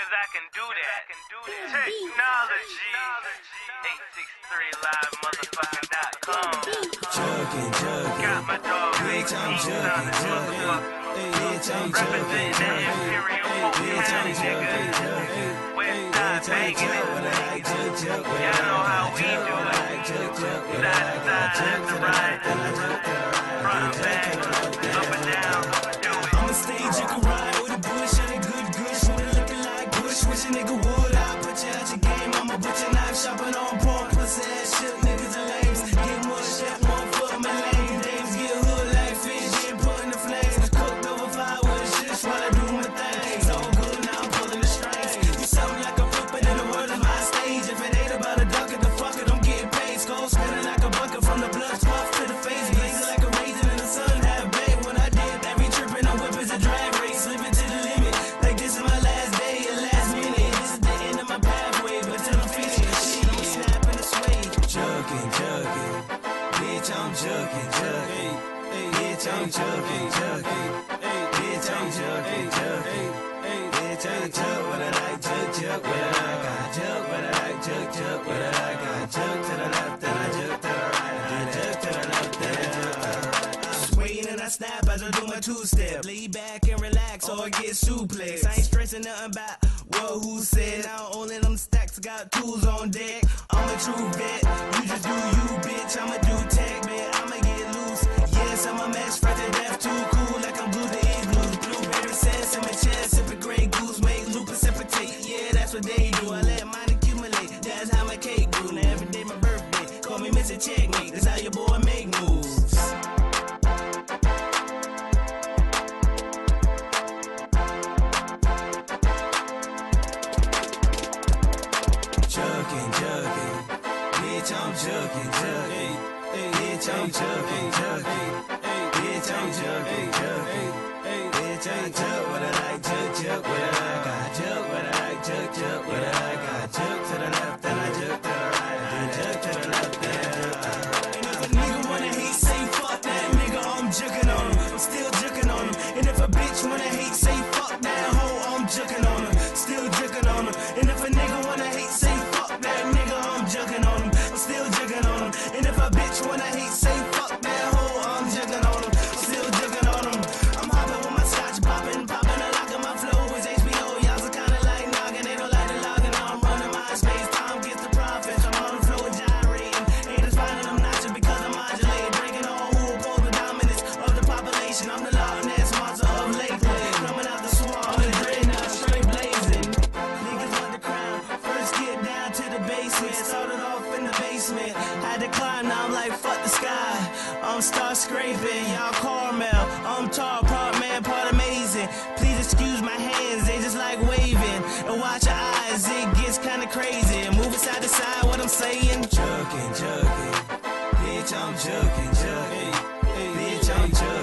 Cause I can do that. Technology. 863live motherfucking.com. Got my dog Big T on this motherfucker. Representing that Imperial Folk County, nigga. West side banging it. Y'all know how we do it. Side to side, left to right. Front to back, up and down. Do it. I'ma stage, you can ride with a bush and a good gush. With it looking like Bush, wish a nigga would. I put you out your game, I'ma put your knife shopping on porn. Pussy ass shit, niggas are lames. Get more shit, one foot in my lane. Dames get hood like fish, get put in the flames. Cooked over fire with shit while I do my thing. It's all good, now I'm pulling the strings. You something like a puppet in the world of my stage. If it ain't about a duck at the fuck it, I'm getting paid. Skull spinning like a bucket from the blood puff to the face. Blazing like a raisin in the sun, half baked. When I did that, be tripping, I'm whipping a drag race. Living to the limit, like this is my last day and last minute. This is the end of my pathway, but till I'm finished, shit, I'm snapping the sway. Jugging, bitch, I'm jugging. Bitch, I'm jugging. Bitch, I'm jugging. Bitch, I jug, what I like, jug, what I got, jug, what I like, jug, what I got, jug to the left, then I jug to the right, I jug to the left, then I jug to the right. Swaying and I snap as I do my two-step. Lay back and relax or get suplex. I ain't stressing nothing about what who said. Now only them stacks got tools on deck. I'm a true vet. You just do you, bitch. I'ma do tech, man. I'ma get loose. Yes, I'm a mess, fresh to death, too cool. Like I'm glued to igloos. Blueberry sense in my chest. Sipping Grey Goose, make lupus precipitate. Yeah, that's what they do. I let mine accumulate. That's how my cake grew. Now every day my birthday. Call me Mr. Checkmate. That's how your boy make moves. Jugging, bitch, I'm jugging. Bitch, I'm jugging. Bitch, I'm jugging. Bitch, I jug, what I like, jug, what I got, jug, what I like, jug, what I got, jug to the left, then I jug to the right, I jug to the left, then I jug to the right. And if a nigga wanna hate, say fuck that nigga, I'm jugging on him, I'm still jugging on him. And if a bitch wanna hate, say fuck that hoe, I'm jugging on him, still jugging on him. And if a nigga wanna hate, say fuck that nigga, I'm jugging on him, I'm still jugging on him. And if a bitch wanna hate, say fuck that hoe, I'm jugging on him, still jugging on him. I'm hopping with my scotch, popping, I lock my flow is HBO. Y'all are kinda like noggin', they don't like the logging. I'm running my space, time gets the profits. I'm on the floor gyrating, haters finding them notches because I'm modulating, breaking all who oppose the dominance of the population. I'm the Loch Ness monster of Lakeland, coming out the swamp, the dreadnought straight blazing. Niggas want the crown, first get down to the basement. Started off in the basement, had to climb, now I'm like fuck the sky. I'm start scraping, y'all Carmel, I'm tall, part man, part amazing. Please excuse my hands, they just like waving. And watch your eyes, it gets kinda crazy. Moving side to side, what I'm saying? Jugging, bitch, I'm jugging. Bitch, I'm jugging.